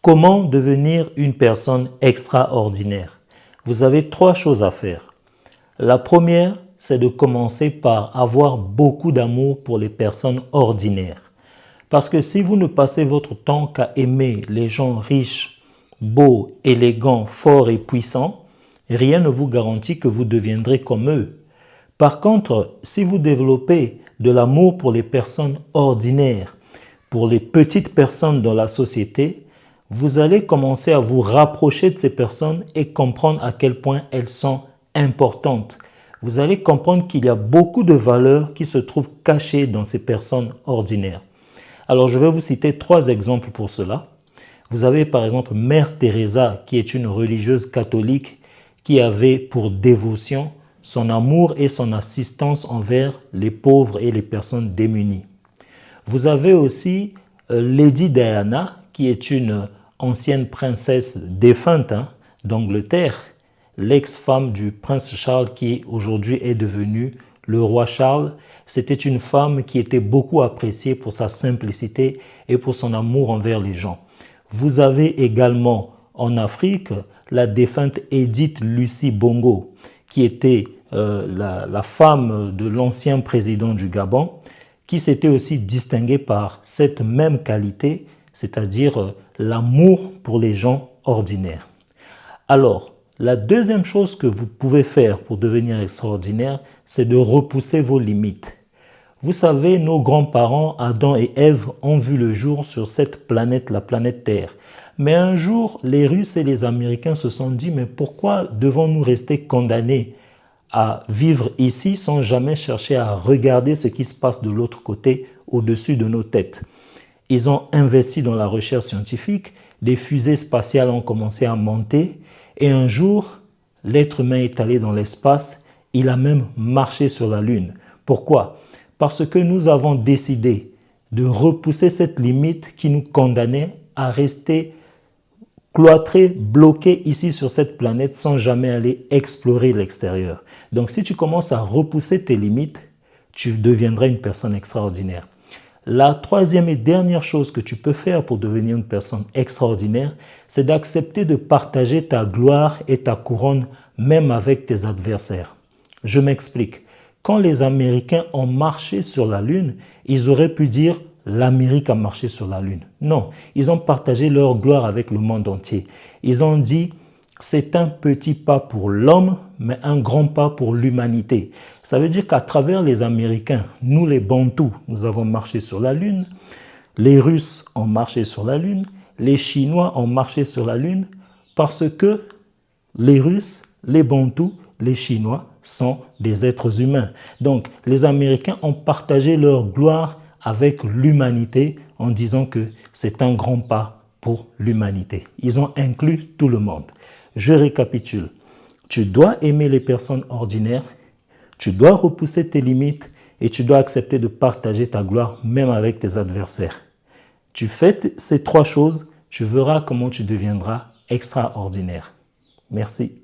Comment devenir une personne extraordinaire? Vous avez 3 choses à faire. La première, c'est de commencer par avoir beaucoup d'amour pour les personnes ordinaires. Parce que si vous ne passez votre temps qu'à aimer les gens riches, beaux, élégants, forts et puissants, rien ne vous garantit que vous deviendrez comme eux. Par contre, si vous développez de l'amour pour les personnes ordinaires, pour les petites personnes dans la société, vous allez commencer à vous rapprocher de ces personnes et comprendre à quel point elles sont importantes. Vous allez comprendre qu'il y a beaucoup de valeurs qui se trouvent cachées dans ces personnes ordinaires. Alors, je vais vous citer 3 exemples pour cela. Vous avez par exemple Mère Teresa, qui est une religieuse catholique qui avait pour dévotion son amour et son assistance envers les pauvres et les personnes démunies. Vous avez aussi Lady Diana, qui est une ancienne princesse défunte d'Angleterre, l'ex-femme du prince Charles qui aujourd'hui est devenu le roi Charles. C'était une femme qui était beaucoup appréciée pour sa simplicité et pour son amour envers les gens. Vous avez également en Afrique la défunte Edith Lucie Bongo, qui était la femme de l'ancien président du Gabon, qui s'était aussi distinguée par cette même qualité, c'est-à-dire l'amour pour les gens ordinaires. Alors, la deuxième chose que vous pouvez faire pour devenir extraordinaire, c'est de repousser vos limites. Vous savez, nos grands-parents, Adam et Ève, ont vu le jour sur cette planète, la planète Terre. Mais un jour, les Russes et les Américains se sont dit, mais pourquoi devons-nous rester condamnés à vivre ici sans jamais chercher à regarder ce qui se passe de l'autre côté, au-dessus de nos têtes? Ils ont investi dans la recherche scientifique, des fusées spatiales ont commencé à monter, et un jour, l'être humain est allé dans l'espace, il a même marché sur la Lune. Pourquoi? Parce que nous avons décidé de repousser cette limite qui nous condamnait à rester cloîtrés, bloqués ici sur cette planète sans jamais aller explorer l'extérieur. Donc si tu commences à repousser tes limites, tu deviendras une personne extraordinaire. La troisième et dernière chose que tu peux faire pour devenir une personne extraordinaire, c'est d'accepter de partager ta gloire et ta couronne même avec tes adversaires. Je m'explique. Quand les Américains ont marché sur la Lune, ils auraient pu dire « l'Amérique a marché sur la Lune ». Non, ils ont partagé leur gloire avec le monde entier. Ils ont dit « c'est un petit pas pour l'homme, mais un grand pas pour l'humanité ». Ça veut dire qu'à travers les Américains, nous les Bantous, nous avons marché sur la Lune, les Russes ont marché sur la Lune, les Chinois ont marché sur la Lune, parce que les Russes, les Bantous, les Chinois sont des êtres humains. Donc, les Américains ont partagé leur gloire avec l'humanité en disant que c'est un grand pas pour l'humanité. Ils ont inclus tout le monde. Je récapitule. Tu dois aimer les personnes ordinaires, tu dois repousser tes limites et tu dois accepter de partager ta gloire même avec tes adversaires. Tu fais ces 3 choses, tu verras comment tu deviendras extraordinaire. Merci.